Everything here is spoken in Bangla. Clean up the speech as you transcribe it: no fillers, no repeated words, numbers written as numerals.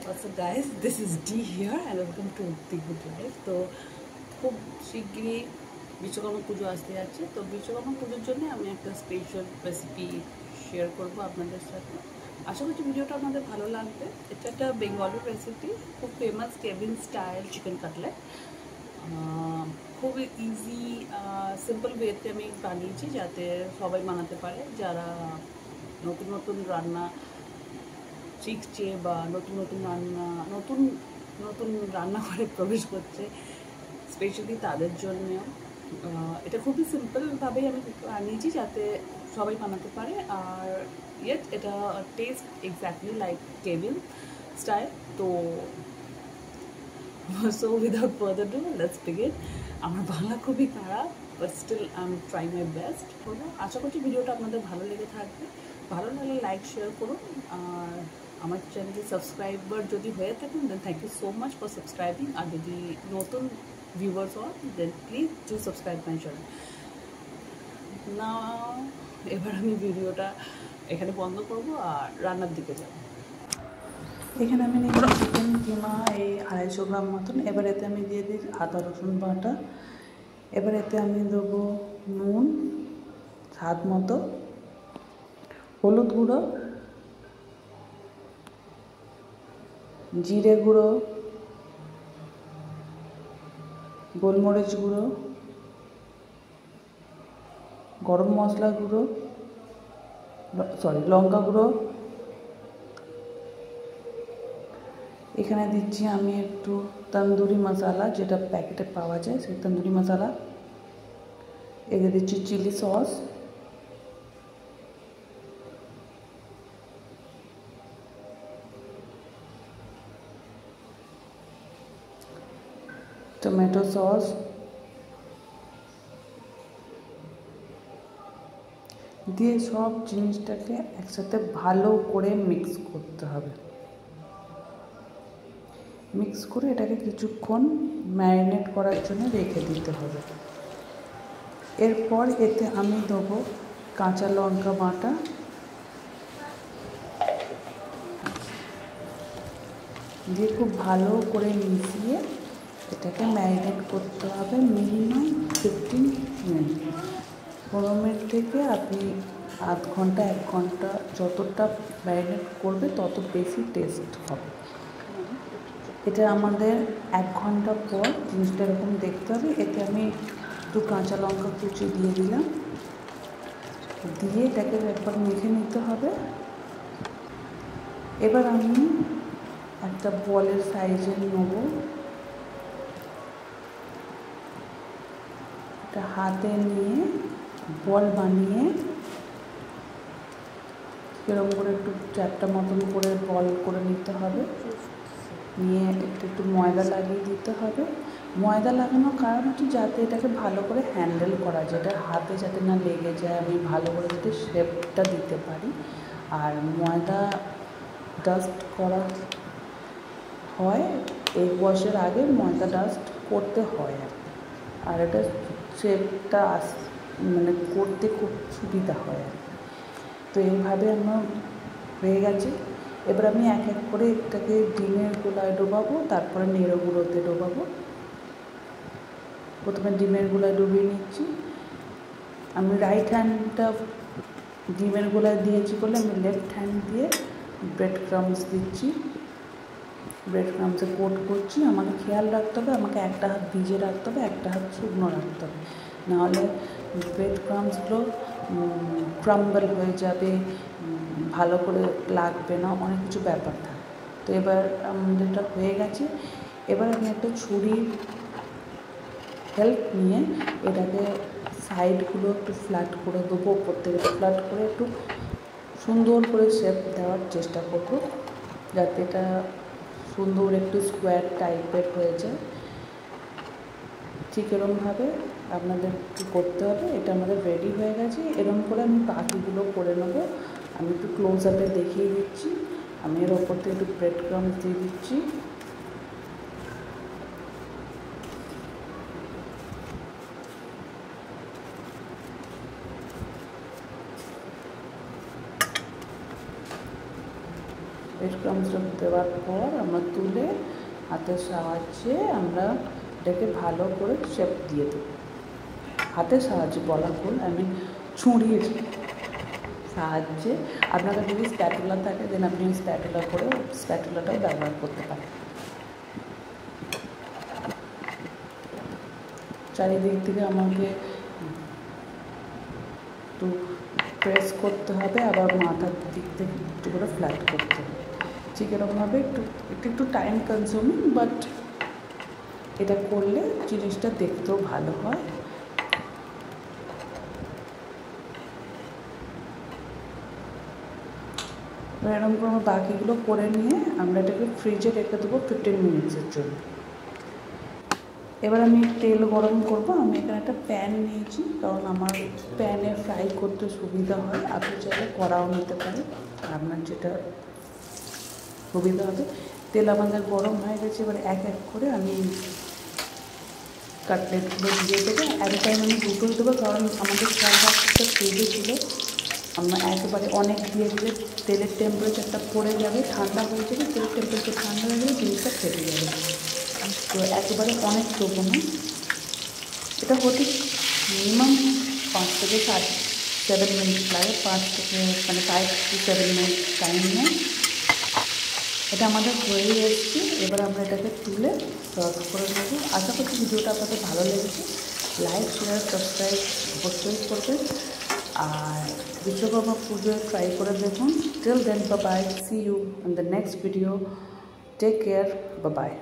What's up guys, this is D here and welcome to The Good Life। তো খুব শীঘ্রই বিশ্বকর্মা পুজো আসতে যাচ্ছে। তো বিশ্বকর্মা পুজোর জন্য আমি একটা স্পেশাল রেসিপি শেয়ার করব আপনাদের সাথে। আশা করছি ভিডিওটা আপনাদের ভালো লাগবে। এটা একটা বেঙ্গলি রেসিপি, খুব famous cabin style chicken cutlet. খুবই ইজি সিম্পল ওয়েতে আমি বানিয়েছি যাতে সবাই বানাতে পারে, যারা নতুন নতুন রান্না শিখছে বা নতুন নতুন রান্নাঘরে প্রবেশ করছে, স্পেশালি তাদের জন্য। এটা খুবই সিম্পলভাবেই আমি বানিয়েছি যাতে সবাই বানাতে পারে, আর এটা taste exactly like table style. তো so without further do let's begin. আমার বাংলা খুবই খারাপ, but still I am try my best. আশা করছি ভিডিওটা আপনাদের ভালো লেগে থাকবে। ভালো লাগলে লাইক শেয়ার করুন, আর আমার চ্যানেলে সাবস্ক্রাইবার যদি হয়ে থাকেন then thank you so much for subscribing. আর যদি নতুন ভিউয়ার্স হন then please do subscribe my channel. না, এবার আমি ভিডিওটা এখানে বন্ধ করব আর রান্নার দিকে যাব। এখানে আমি নিয়েছি চিকেন কিমা এই 250 গ্রাম মতন। এবার এতে আমি দিয়ে দিই আদা রসুন বাটা। এবার এতে আমি দেবো নুন স্বাদ মতো, হলুদ গুঁড়ো, জিরে গুঁড়ো, গোলমরিচ গুঁড়ো, গরম মশলা গুঁড়ো, লঙ্কা গুঁড়ো। এখানে দিচ্ছি আমি একটু তন্দুরি মশলা, যেটা প্যাকেটে পাওয়া যায় সেই তন্দুরি মশলা। এতে দিচ্ছি চিলি সস, টমেটো সস, দিয়ে সব জিনিসটাকে একসাথে ভালো করে মিক্স করতে হবে। মিক্স করে এটাকে কিছুক্ষণ ম্যারিনেট করার জন্য রেখে দিতে হবে। এরপর এতে আমি দেবো কাঁচা লঙ্কা বাটা, দিয়ে খুব ভালো করে মিশিয়ে এটাকে ম্যারিনেট করতে হবে মিনিমাম 15 মিনিট। 15 মিনিট থেকে আপনি আধ ঘন্টা 1 ঘন্টা যতটা ম্যারিনেট করবে তত বেশি টেস্ট হবে। এটা আমাদের 1 ঘন্টা পর জিনিসটা এরকম দেখতে হবে। এতে আমি একটু কাঁচা লঙ্কা কুচি দিয়ে দিলাম, দিয়ে এটাকে একবার মেখে নিতে হবে। এবার আমি একটা বলের সাইজের নেব, এটা হাতে নিয়ে বল বানিয়ে এরকম করে একটু চ্যাপটা মতন করে বল করে নিতে হবে। নিয়ে একটু ময়দা লাগিয়ে দিতে হবে। ময়দা লাগানোর কারণ হচ্ছে যাতে এটাকে ভালো করে হ্যান্ডেল করা যায়, এটা হাতে যাতে না লেগে যায়, আমি ভালো করে যাতে শেপটা দিতে পারি। আর ময়দা ডাস্ট করা হয়, এগ ওয়াশের আগে ময়দা ডাস্ট করতে হয়। আর এটা শেপটা মানে করতে খুব সুবিধা হয় আর কি। তো এইভাবে আমার হয়ে গেছে। এবার আমি এক এক করে এটাকে ডিমের গোলায় ডোবাবো, তারপরে নেড়ো গুঁড়োতে ডোবাবো। প্রথমে ডিমের গোলায় ডুবিয়ে নিচ্ছি। আমি রাইট হ্যান্ডটা ডিমের গোলায় দিয়েছি বলে আমি লেফট হ্যান্ড দিয়ে ব্রেড ক্রাম্বস দিচ্ছি, ব্রেড ক্রাম্বসে কোট করছি। আমাকে খেয়াল রাখতে হবে, আমাকে একটা হাত ভিজে রাখতে হবে, একটা হাত শুকনো রাখতে হবে, নাহলে ব্রেড ক্রাম্বসগুলো ক্রাম্বল হয়ে যাবে, ভালো করে লাগবে না, অনেক কিছু ব্যাপার থাকে। তো এবার আমাদের এটা হয়ে গেছে। এবার আমি একটা ছুরির হেল্প নিয়ে এটাকে সাইডগুলো একটু ফ্ল্যাট করে দেবো, ওপর থেকে ফ্ল্যাট করে একটু সুন্দর করে শেপ দেওয়ার চেষ্টা করবো, যাতে এটা সুন্দর একটু স্কোয়ার টাইপের হয়ে যায়। ঠিক এরকমভাবে আপনাদের একটু করতে হবে। এটা আমাদের রেডি হয়ে গেছে। এরকম করে আমি বাকিগুলো করে নেবো। আমি একটু ক্লোজ আপে দেখিয়ে দিচ্ছি। আমি এর ওপর থেকে একটু ব্রেড ক্রাম্বস দিয়ে দিচ্ছি। ব্রেড ক্রাম্বসটা দেওয়ার পর আমরা তুলে হাতের সাহায্যে আমরা এটাকে ভালো করে শেপ দিয়ে দেব। হাতের সাহায্যে বলা ভুল, আমি ছুরির সাহায্যে। আপনার কাছে যদি স্প্যাটুলা থাকে দেন আপনি স্প্যাটুলা করে স্প্যাটুলাটাও ব্যবহার করতে পারেন। চারিদিক থেকে আমাকে একটু প্রেস করতে হবে, আবার মাথার দিক থেকে একটু করে ফ্ল্যাট করতে হবে। ঠিক এরকমভাবে একটু টাইম কনজিউমিং, বাট এটা করলে জিনিসটা দেখতেও ভালো হয়। এরকম করে আমরা বাকিগুলো করে নিয়ে আমরা এটাকে ফ্রিজে রেখে দেবো 15 মিনিটসের জন্য। এবার আমি তেল গরম করব। আমি এখানে একটা প্যান নিয়েছি, কারণ আমার প্যানে ফ্রাই করতে সুবিধা হয়। আপনি চাইলে কড়াও নিতে পারেন, আপনার যেটা সুবিধা হবে। তেল আমাদের গরম হয়ে গেছে, এবার এক এক করে আমি কাটলেটগুলো দিয়ে দেবো। এক টাইম আমি দুটোই দেবো, কারণ আমাদের ফ্রাই রাখতে ফ্রিজে ছিল। আমরা একেবারে অনেক দিয়ে দিলে তেলের টেম্পারেচারটা পড়ে যাবে, ঠান্ডা হয়ে যাবে। তেলের টেম্পারেচার ঠান্ডা হয়ে গেলে জিনিসটা ফেটে যাবে। তো একেবারে অনেক দেবো না, এটা হতে মিনিমাম 5 থেকে 7 মিনিট লাগে। 5 to 7 মিনিট টাইম নেয়। এটা আমাদের হয়ে এসছে। এবার আমরা এটাকে তুলে সার্ভ করে নেবো। আশা করছি ভিডিওটা আপনাদের ভালো লেগেছে। লাইক, শেয়ার, সাবস্ক্রাইব অবশ্যই করবেন। আর বিশ্বকর্মা পুজোয় ট্রাই করে দেখুন। Till then, bye bye, see you in the next video. Take care, bye by.